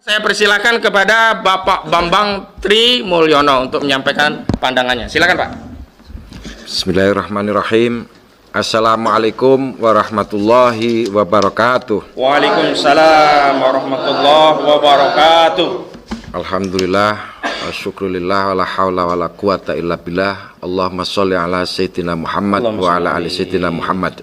Saya persilakan kepada Bapak Bambang Tri Mulyono untuk menyampaikan pandangannya. Silakan, Pak. Bismillahirrahmanirrahim. Assalamualaikum warahmatullahi wabarakatuh. Waalaikumsalam warahmatullahi wabarakatuh. Alhamdulillah, syukurillah, wala hawla wala quwata illa billah. Allahumma sholli ala sayyidina Muhammad wa ala ali sayyidina Muhammad.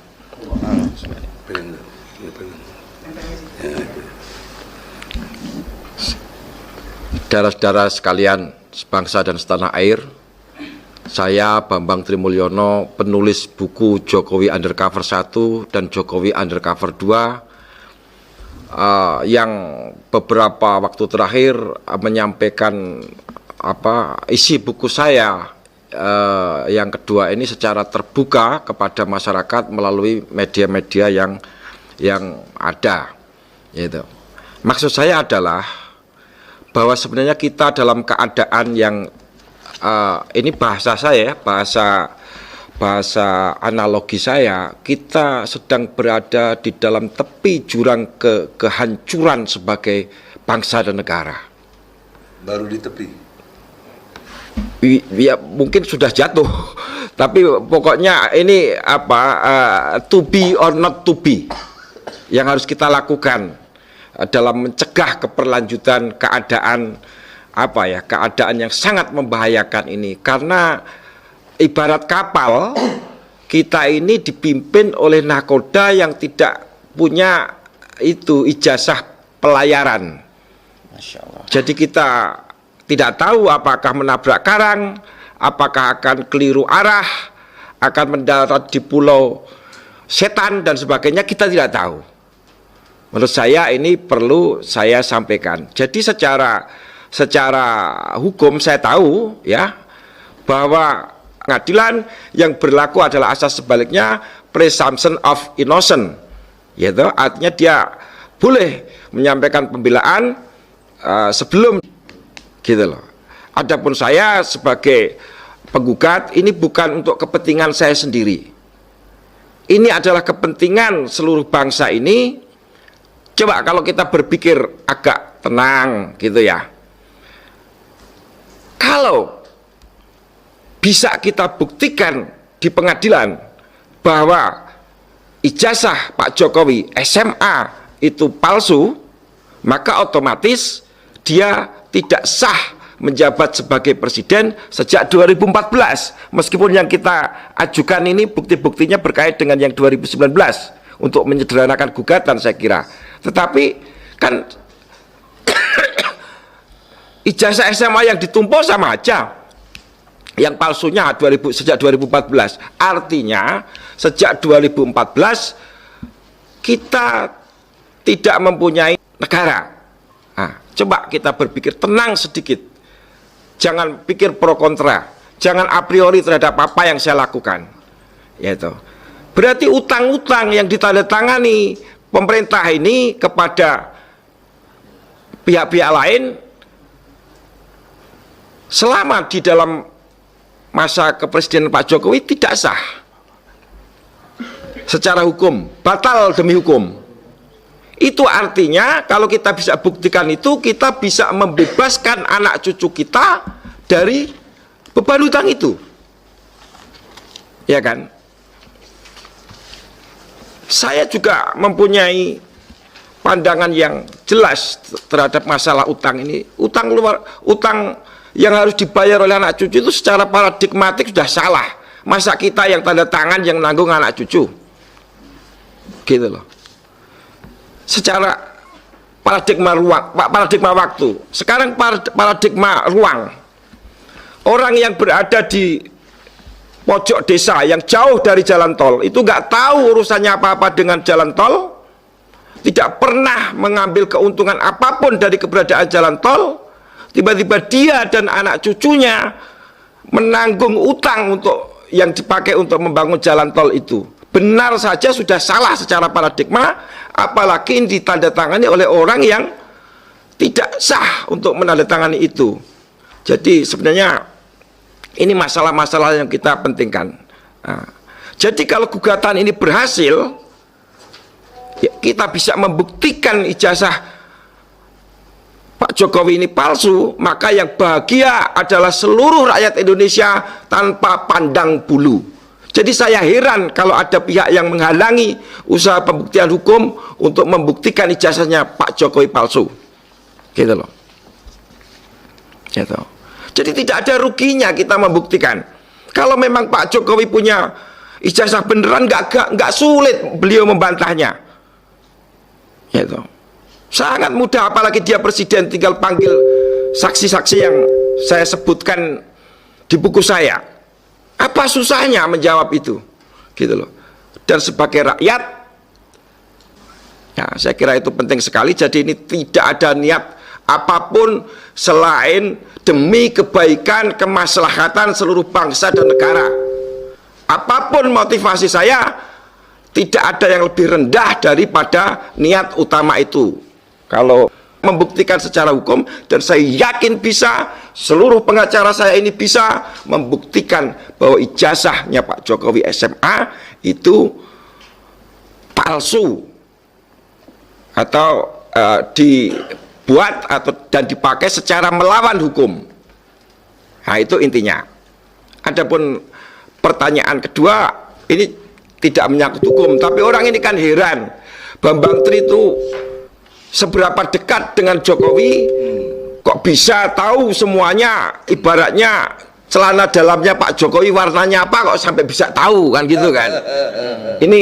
Saudara-saudara sekalian sebangsa dan setanah air, saya Bambang Tri Mulyono, penulis buku Jokowi Undercover 1 dan Jokowi Undercover 2, yang beberapa waktu terakhir menyampaikan isi buku saya yang kedua ini secara terbuka kepada masyarakat melalui media-media yang ada. Gitu. Maksud saya adalah bahwa sebenarnya kita dalam keadaan yang ini bahasa saya, bahasa analogi saya, kita sedang berada di dalam tepi jurang kehancuran sebagai bangsa dan negara. Baru di tepi. Ya mungkin sudah jatuh, tapi pokoknya ini to be or not to be yang harus kita lakukan dalam mencegah keberlanjutan keadaan keadaan yang sangat membahayakan ini. Karena ibarat kapal kita ini dipimpin oleh nakoda yang tidak punya ijazah pelayaran. Masya Allah. Jadi kita tidak tahu apakah menabrak karang, apakah akan keliru arah, akan mendarat di pulau setan dan sebagainya, kita tidak tahu. Menurut saya ini perlu saya sampaikan. Jadi secara hukum saya tahu ya bahwa pengadilan yang berlaku adalah asas sebaliknya, presumption of innocent, yaitu artinya dia boleh menyampaikan pembelaan sebelum gitu loh. Adapun saya sebagai penggugat ini bukan untuk kepentingan saya sendiri. Ini adalah kepentingan seluruh bangsa ini. Coba kalau kita berpikir agak tenang gitu ya. Kalau bisa kita buktikan di pengadilan bahwa ijazah Pak Jokowi SMA itu palsu, maka otomatis dia tidak sah menjabat sebagai presiden sejak 2014. Meskipun yang kita ajukan ini bukti-buktinya berkait dengan yang 2019 untuk menyederhanakan gugatan saya kira. Tetapi kan ijazah SMA yang ditumpuk sama aja. Yang palsunya sejak 2014. Artinya sejak 2014 kita tidak mempunyai negara. Nah, coba kita berpikir tenang sedikit. Jangan pikir pro kontra. Jangan a priori terhadap apa yang saya lakukan. Yaitu. Berarti utang-utang yang ditandatangani pemerintah ini kepada pihak-pihak lain selama di dalam masa kepresidenan Pak Jokowi tidak sah secara hukum, batal demi hukum. Itu artinya kalau kita bisa buktikan itu, kita bisa membebaskan anak cucu kita dari beban hutang itu, ya kan? Saya juga mempunyai pandangan yang jelas terhadap masalah utang ini. Utang yang harus dibayar oleh anak cucu itu secara paradigmatik sudah salah. Masa kita yang tanda tangan yang nanggung anak cucu, gitu loh. Secara paradigma waktu. Sekarang paradigma ruang. Orang yang berada di pojok desa yang jauh dari jalan tol itu nggak tahu urusannya apa-apa dengan jalan tol, tidak pernah mengambil keuntungan apapun dari keberadaan jalan tol. Tiba-tiba dia dan anak cucunya menanggung utang untuk yang dipakai untuk membangun jalan tol itu. Benar saja sudah salah secara paradigma, apalagi ditandatangani oleh orang yang tidak sah untuk menandatangani itu. Jadi sebenarnya ini masalah-masalah yang kita pentingkan. Nah, jadi kalau gugatan ini berhasil, ya kita bisa membuktikan ijazah Jokowi ini palsu, maka yang bahagia adalah seluruh rakyat Indonesia tanpa pandang bulu. Jadi saya heran kalau ada pihak yang menghalangi usaha pembuktian hukum untuk membuktikan ijazahnya Pak Jokowi palsu. Gitu loh. Gitu. Jadi tidak ada ruginya kita membuktikan. Kalau memang Pak Jokowi punya ijazah beneran, nggak sulit beliau membantahnya. Gitu. Sangat mudah, apalagi dia presiden, tinggal panggil saksi-saksi yang saya sebutkan di buku saya. Apa susahnya menjawab itu? Gitu loh. Dan sebagai rakyat, ya, saya kira itu penting sekali. Jadi ini tidak ada niat apapun selain demi kebaikan, kemaslahatan seluruh bangsa dan negara. Apapun motivasi saya, tidak ada yang lebih rendah daripada niat utama itu. Kalau membuktikan secara hukum, dan saya yakin bisa, seluruh pengacara saya ini bisa membuktikan bahwa ijazahnya Pak Jokowi SMA itu palsu atau dibuat dan dipakai secara melawan hukum. Nah, itu intinya. Adapun pertanyaan kedua, ini tidak menyangkut hukum, tapi orang ini kan heran, Bambang Tri itu seberapa dekat dengan Jokowi, kok bisa tahu semuanya, ibaratnya celana dalamnya Pak Jokowi warnanya apa kok sampai bisa tahu, kan gitu kan. Ini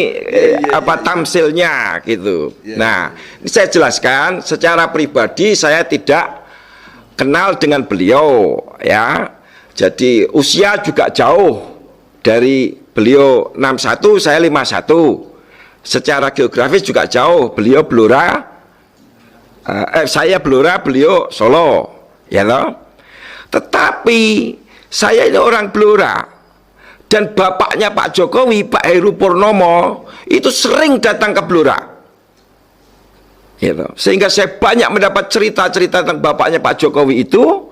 apa tamsilnya gitu. Nah, ini saya jelaskan secara pribadi, saya tidak kenal dengan beliau ya. Jadi usia juga jauh dari beliau 61, saya 51. Secara geografis juga jauh, beliau Blora, saya Blora, beliau Solo, ya loh. Tetapi saya ini orang Blora, dan bapaknya Pak Jokowi, Pak Heru Purnomo, itu sering datang ke Blora, ya loh. Sehingga saya banyak mendapat cerita-cerita tentang bapaknya Pak Jokowi itu,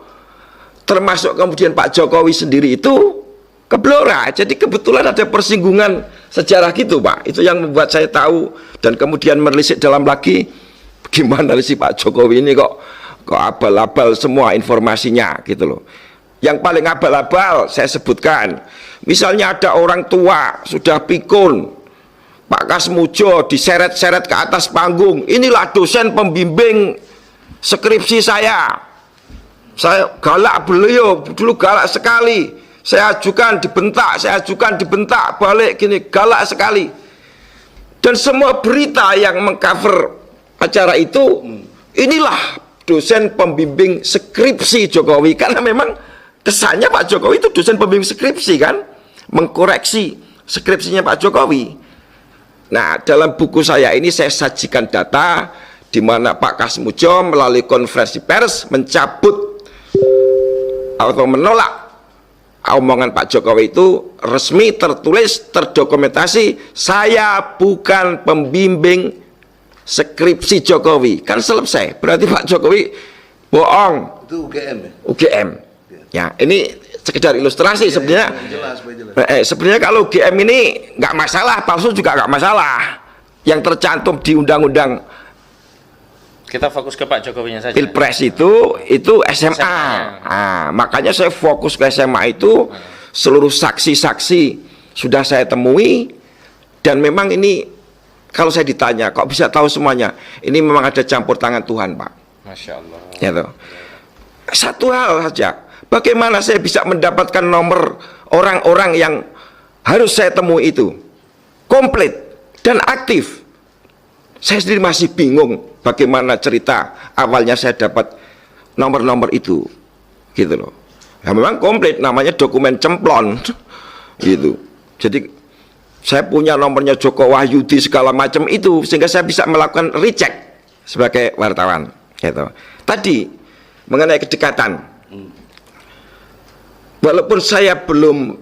termasuk kemudian Pak Jokowi sendiri itu ke Blora. Jadi kebetulan ada persinggungan sejarah gitu, Pak. Itu yang membuat saya tahu, dan kemudian menelisik dalam lagi, gimana sih Pak Jokowi ini kok abal-abal semua informasinya gitu loh. Yang paling abal-abal saya sebutkan, misalnya ada orang tua sudah pikun, Pak Kasmujo diseret-seret ke atas panggung, inilah dosen pembimbing skripsi saya galak, beliau dulu galak sekali, saya ajukan dibentak balik gini, galak sekali. Dan semua berita yang mengcover acara itu, inilah dosen pembimbing skripsi Jokowi, karena memang kesannya Pak Jokowi itu dosen pembimbing skripsi kan, mengkoreksi skripsinya Pak Jokowi. Nah, dalam buku saya ini saya sajikan data di mana Pak Kasmujo melalui konferensi pers mencabut atau menolak omongan Pak Jokowi itu resmi, tertulis, terdokumentasi, saya bukan pembimbing skripsi Jokowi. Kan selesai, berarti Pak Jokowi bohong. Itu UGM ya? UGM. Ya, ini sekedar ilustrasi sebenarnya. Jelas. Sebenarnya kalau UGM ini nggak masalah, palsu juga nggak masalah. Yang tercantum di undang-undang Kita fokus ke Pak Jokowinya saja. Pilpres itu SMA. Nah, makanya saya fokus ke SMA itu, seluruh saksi-saksi sudah saya temui, dan memang ini kalau saya ditanya kok bisa tahu semuanya, ini memang ada campur tangan Tuhan, Pak. Masya Allah. Gitu. Satu hal saja, bagaimana saya bisa mendapatkan nomor orang-orang yang harus saya temui itu komplit dan aktif. Saya sendiri masih bingung bagaimana cerita awalnya saya dapat nomor-nomor itu, gitu loh. Ya memang komplit, namanya dokumen cemplon, gitu. Jadi saya punya nomornya Joko Wahyudi segala macam itu, sehingga saya bisa melakukan recheck sebagai wartawan, gitu. Tadi mengenai kedekatan, walaupun saya belum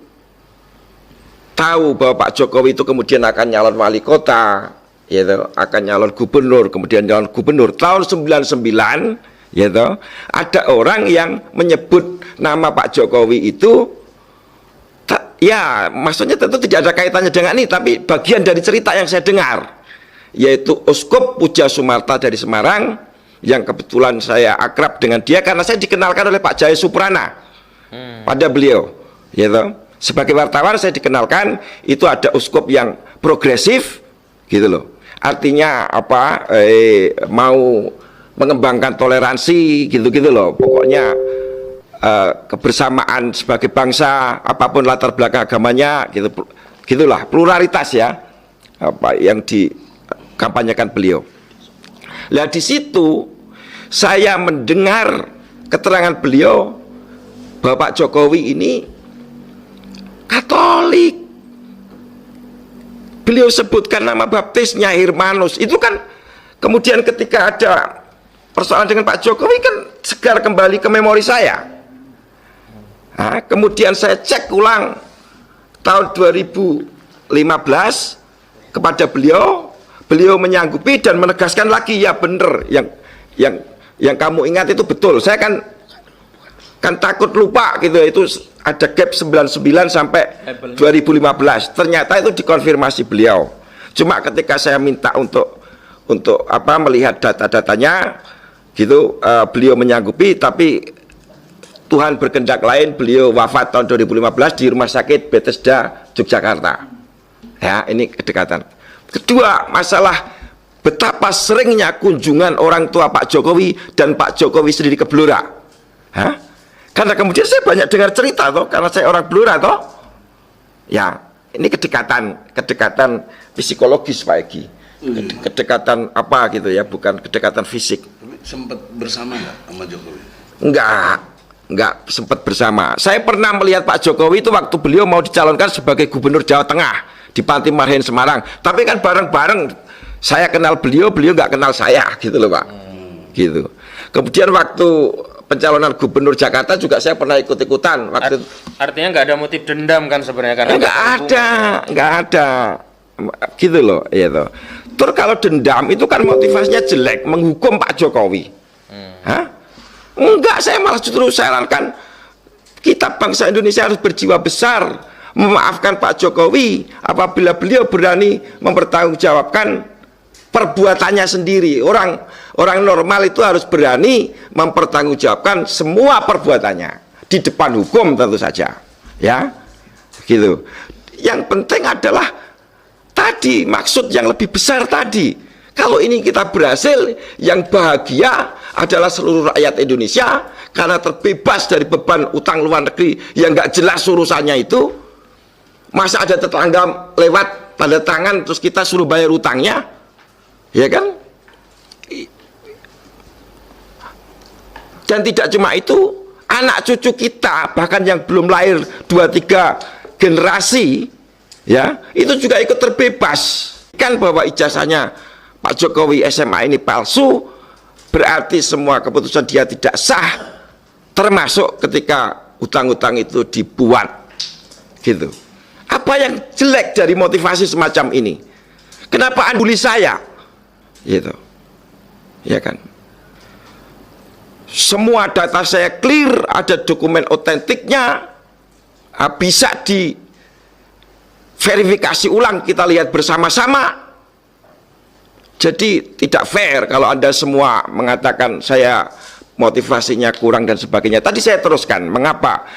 tahu bahwa Pak Jokowi itu kemudian akan nyalon wali kota, yaitu akan nyalon gubernur, kemudian nyalon gubernur tahun 99, yaitu ada orang yang menyebut nama Pak Jokowi itu, ya maksudnya tentu tidak ada kaitannya dengan ini, tapi bagian dari cerita yang saya dengar, yaitu Uskup Puja Sumarta dari Semarang yang kebetulan saya akrab dengan dia karena saya dikenalkan oleh Pak Jaya Suprana pada beliau, gitu. Sebagai wartawan saya dikenalkan itu ada uskup yang progresif, gitu loh. Artinya apa? Mau mengembangkan toleransi, gitu-gitu loh. Pokoknya kebersamaan sebagai bangsa, apapun latar belakang agamanya, gitu, gitulah, pluralitas ya, apa yang dikampanyekan beliau. Nah di situ saya mendengar keterangan beliau bahwa Pak Jokowi ini Katolik. Beliau sebutkan nama baptisnya Hermanus. Itu kan kemudian ketika ada persoalan dengan Pak Jokowi kan segar kembali ke memori saya. Nah, kemudian saya cek ulang tahun 2015 kepada beliau, beliau menyanggupi dan menegaskan lagi, ya benar yang kamu ingat itu betul. Saya kan takut lupa gitu, itu ada gap 99 sampai 2015. Ternyata itu dikonfirmasi beliau. Cuma ketika saya minta untuk apa melihat data-datanya gitu, beliau menyanggupi, tapi Tuhan berkehendak lain, beliau wafat tahun 2015 di Rumah Sakit Bethesda Yogyakarta. Ya, ini kedekatan. Kedua, masalah betapa seringnya kunjungan orang tua Pak Jokowi dan Pak Jokowi sendiri ke Blora. Hah? Karena kemudian saya banyak dengar cerita toh, karena saya orang Blora toh. Ya, ini kedekatan psikologis Pak Egi. Kedekatan apa gitu ya, bukan kedekatan fisik. Tapi sempat bersama nggak sama Jokowi? Enggak sempat bersama. Saya pernah melihat Pak Jokowi itu waktu beliau mau dicalonkan sebagai Gubernur Jawa Tengah di Panti Marhen Semarang. Tapi kan bareng-bareng, saya kenal beliau nggak kenal saya gitu loh Pak. Gitu. Kemudian waktu pencalonan Gubernur Jakarta juga saya pernah ikut-ikutan waktu. Artinya nggak ada motif dendam kan sebenarnya, karena nggak ada gitu loh, gitu. Terus kalau dendam itu kan motivasinya jelek, menghukum Pak Jokowi. Hah? Enggak, saya malah justru sarankan kita bangsa Indonesia harus berjiwa besar, memaafkan Pak Jokowi apabila beliau berani mempertanggungjawabkan perbuatannya sendiri. Orang normal itu harus berani mempertanggungjawabkan semua perbuatannya di depan hukum tentu saja, ya, gitu. Yang penting adalah tadi maksud yang lebih besar tadi. Kalau ini kita berhasil, yang bahagia adalah seluruh rakyat Indonesia karena terbebas dari beban utang luar negeri yang nggak jelas urusannya itu. Masa ada tetangga lewat tanda tangan terus kita suruh bayar utangnya, ya kan? Dan tidak cuma itu, anak cucu kita bahkan yang belum lahir 2-3 generasi, ya, itu juga ikut terbebas. Kan bahwa ijazahnya Pak Jokowi SMA ini palsu, berarti semua keputusan dia tidak sah, termasuk ketika utang-utang itu dibuat, gitu. Apa yang jelek dari motivasi semacam ini? Kenapa Anda bully saya? Gitu, ya kan? Semua data saya clear, ada dokumen otentiknya, bisa diverifikasi ulang, kita lihat bersama-sama. Jadi tidak fair kalau Anda semua mengatakan saya motivasinya kurang dan sebagainya. Tadi saya teruskan mengapa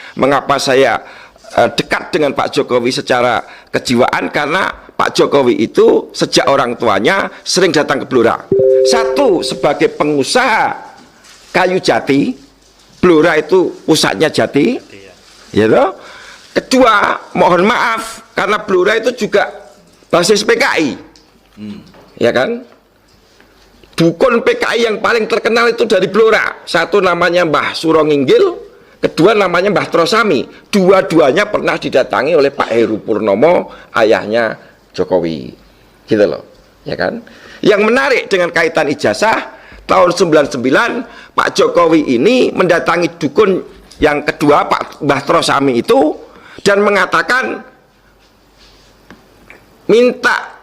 saya dekat dengan Pak Jokowi secara kejiwaan, karena Pak Jokowi itu sejak orang tuanya sering datang ke Blora. Satu, sebagai pengusaha kayu jati, Blora itu pusatnya Jati, ya toh. Kedua, mohon maaf karena Blora itu juga basis PKI. Ya kan? Dukun PKI yang paling terkenal itu dari Blora. Satu namanya Mbah Suronginggil, kedua namanya Mbah Trosami. Dua-duanya pernah didatangi oleh Pak Heru Purnomo, ayahnya Jokowi. Gitu loh, ya kan? Yang menarik dengan kaitan ijazah, tahun 99 Pak Jokowi ini mendatangi dukun yang kedua, Pak Mbah Trosami itu, dan mengatakan minta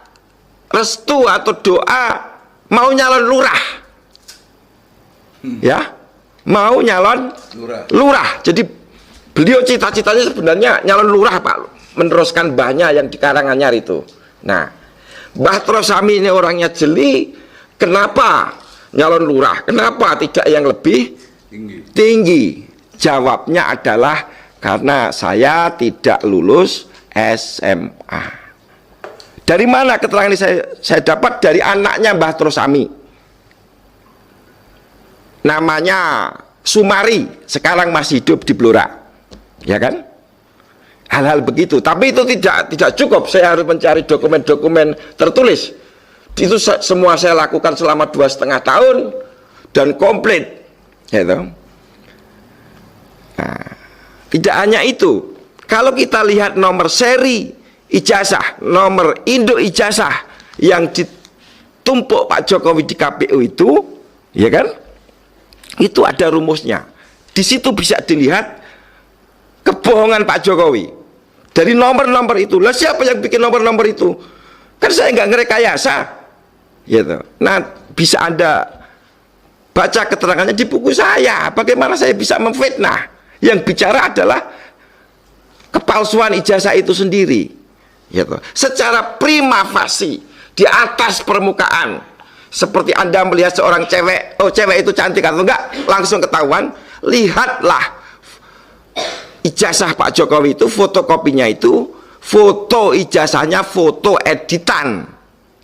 restu atau doa mau nyalon lurah, ya, mau nyalon lurah. Jadi beliau cita-citanya sebenarnya nyalon lurah Pak, meneruskan mbahnya yang di Karanganyar itu. Nah, Mbah Trosami ini orangnya jeli. Kenapa? nyalon lurah. Kenapa tidak yang lebih tinggi? Jawabnya adalah karena saya tidak lulus SMA. Dari mana keterangan ini saya dapat? Dari anaknya Mbah Trosami. Namanya Sumari, sekarang masih hidup di Blora. Ya kan? Hal-hal begitu. Tapi itu tidak cukup. Saya harus mencari dokumen-dokumen tertulis. Itu semua saya lakukan selama 2,5 tahun dan komplit. Gitu. Nah, tidak hanya itu. Kalau kita lihat nomor seri ijazah, nomor induk ijazah yang ditumpuk Pak Jokowi di KPU itu, ya kan? Itu ada rumusnya. Di situ bisa dilihat kebohongan Pak Jokowi. Dari nomor-nomor itu. Lah siapa yang bikin nomor-nomor itu? Kan saya nggak ngerekayasa. Gitu. Nah, bisa Anda baca keterangannya di buku saya. Bagaimana saya bisa memfitnah? Yang bicara adalah kepalsuan ijazah itu sendiri. Gitu. Secara prima facie, di atas permukaan, seperti Anda melihat seorang cewek, oh cewek itu cantik atau enggak, langsung ketahuan. Lihatlah ijazah Pak Jokowi itu, fotokopinya itu, foto ijazahnya foto editan.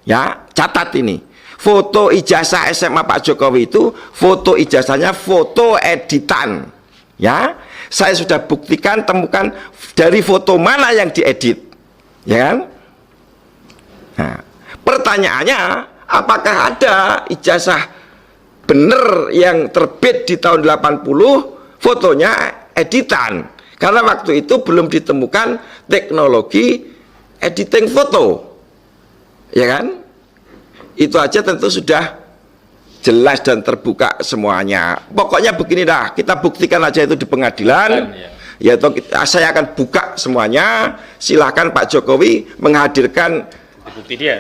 Ya, catat ini. Foto ijazah SMA Pak Jokowi itu, foto ijazahnya foto editan. Ya, saya sudah buktikan, temukan dari foto mana yang diedit. Ya kan? Nah, pertanyaannya, apakah ada ijazah bener yang terbit di tahun 80, fotonya editan? Karena waktu itu belum ditemukan teknologi editing foto. Ya kan? Itu aja tentu sudah jelas dan terbuka semuanya. Pokoknya begini dah, kita buktikan aja itu di pengadilan. Ya toh, saya akan buka semuanya. Silahkan Pak Jokowi menghadirkan Bukti dia.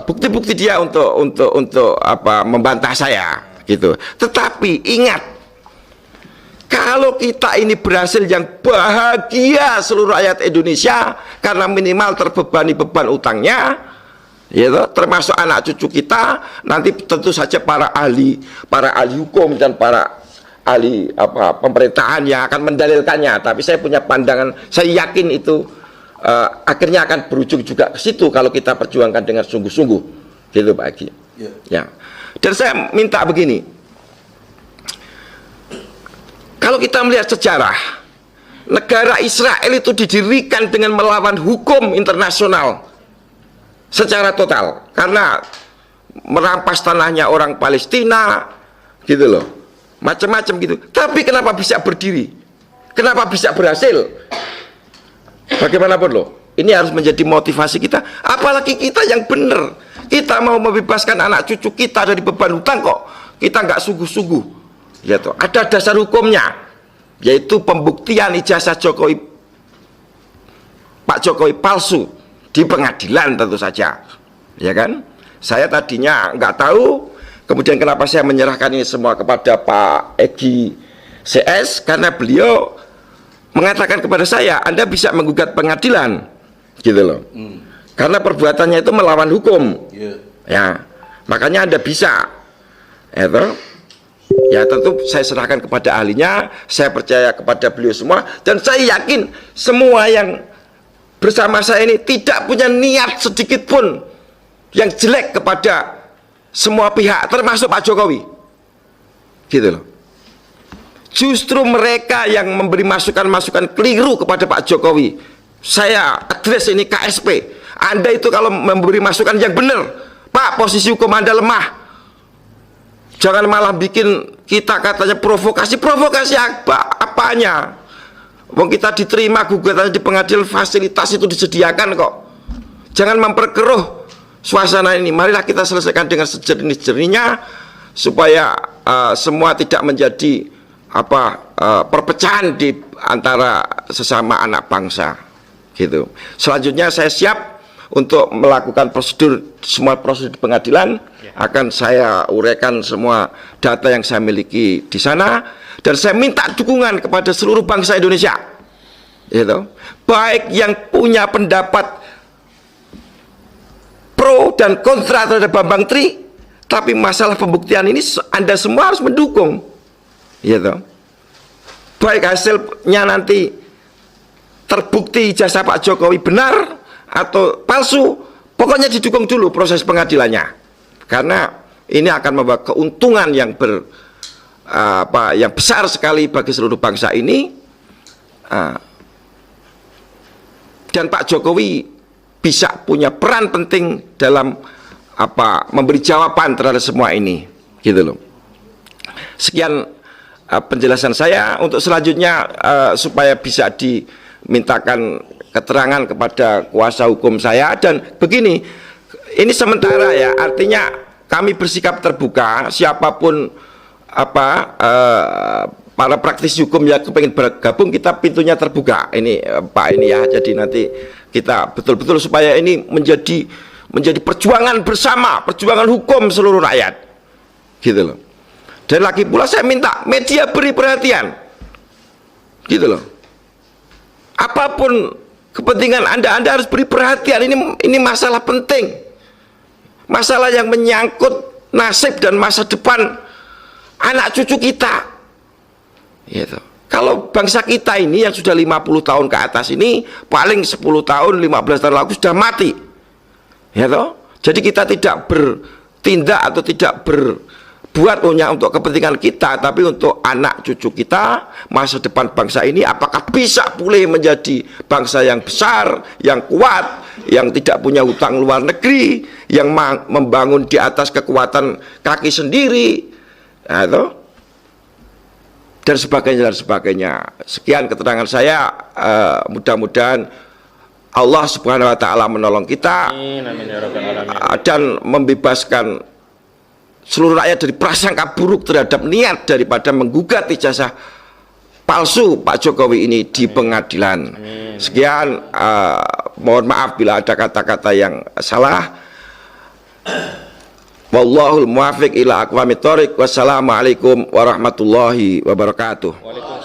Bukti-bukti dia untuk membantah saya gitu. Tetapi ingat, kalau kita ini berhasil yang bahagia seluruh rakyat Indonesia karena minimal terbebani beban utangnya, gitu, termasuk anak cucu kita, nanti tentu saja para ahli hukum dan para ahli pemerintahan yang akan mendalilkannya. Tapi saya punya pandangan, saya yakin itu akhirnya akan berujung juga ke situ kalau kita perjuangkan dengan sungguh-sungguh, gitu Pak Egi. Ya. Dan saya minta begini, kalau kita melihat sejarah, negara Israel itu didirikan dengan melawan hukum internasional secara total karena merampas tanahnya orang Palestina, gitu loh, macam-macam gitu. Tapi kenapa bisa berdiri? Kenapa bisa berhasil? Bagaimanapun loh, ini harus menjadi motivasi kita. Apalagi kita yang benar, kita mau membebaskan anak cucu kita dari beban hutang kok kita nggak sungguh-sungguh. Ya toh, ada dasar hukumnya, yaitu pembuktian ijazah Pak Jokowi palsu di pengadilan tentu saja, ya kan? Saya tadinya nggak tahu, kemudian kenapa saya menyerahkan ini semua kepada Pak Egi CS, karena beliau mengatakan kepada saya, Anda bisa menggugat pengadilan, gitu loh. Karena perbuatannya itu melawan hukum. Ya, makanya Anda bisa. Ya tentu saya serahkan kepada ahlinya, saya percaya kepada beliau semua, dan saya yakin semua yang bersama saya ini tidak punya niat sedikit pun yang jelek kepada semua pihak, termasuk Pak Jokowi, gitu loh. Justru mereka yang memberi masukan-masukan keliru kepada Pak Jokowi. Saya address ini KSP. Anda itu kalau memberi masukan yang benar, Pak, posisi hukum Anda lemah. Jangan malah bikin kita katanya provokasi. Provokasi apanya? Wong kita diterima gugatannya di pengadilan, fasilitas itu disediakan kok. Jangan memperkeruh suasana ini. Marilah kita selesaikan dengan sejernih-jernihnya supaya semua tidak menjadi perpecahan di antara sesama anak bangsa, gitu. Selanjutnya saya siap untuk melakukan semua prosedur di pengadilan. Akan saya uraikan semua data yang saya miliki di sana, dan saya minta dukungan kepada seluruh bangsa Indonesia, gitu. Baik yang punya pendapat pro dan kontra terhadap Bambang Tri, Tapi masalah pembuktian ini Anda semua harus mendukung. Ya toh. Baik hasilnya nanti terbukti ijazah Pak Jokowi benar atau palsu, pokoknya didukung dulu proses pengadilannya. Karena ini akan membawa keuntungan yang yang besar sekali bagi seluruh bangsa ini. Dan Pak Jokowi bisa punya peran penting dalam memberi jawaban terhadap semua ini, gitu loh. Sekian penjelasan saya. Untuk selanjutnya supaya bisa dimintakan keterangan kepada kuasa hukum saya. Dan begini, ini sementara ya, artinya kami bersikap terbuka. Siapapun para praktisi hukum yang kepengen bergabung, kita pintunya terbuka. Ini Pak ini ya. Jadi nanti kita betul-betul supaya ini menjadi perjuangan bersama, perjuangan hukum seluruh rakyat, gitu loh. Dan lagi pula saya minta media beri perhatian, gitu loh. Apapun kepentingan Anda harus beri perhatian. Ini masalah penting, masalah yang menyangkut nasib dan masa depan anak cucu kita, gitu. Kalau bangsa kita ini yang sudah 50 tahun ke atas ini, paling 10 tahun, 15 tahun lalu sudah mati, ya toh. Jadi kita tidak bertindak atau tidak berbuat hanya untuk kepentingan kita, tapi untuk anak cucu kita, masa depan bangsa ini apakah bisa pulih menjadi bangsa yang besar, yang kuat, yang tidak punya hutang luar negeri, yang membangun di atas kekuatan kaki sendiri, ya toh, dan sebagainya dan sebagainya. Sekian keterangan saya. Mudah-mudahan Allah Subhanahu wa taala menolong kita. Amin, amin, ya Rabbal alamin. Dan membebaskan seluruh rakyat dari prasangka buruk terhadap niat daripada menggugat ijazah palsu Pak Jokowi ini di pengadilan. Amin. Sekian, mohon maaf bila ada kata-kata yang salah. Wallahul muwaffiq ila aqwamit thoriq. Wassalamualaikum warahmatullahi wabarakatuh. Waalaikumsalam.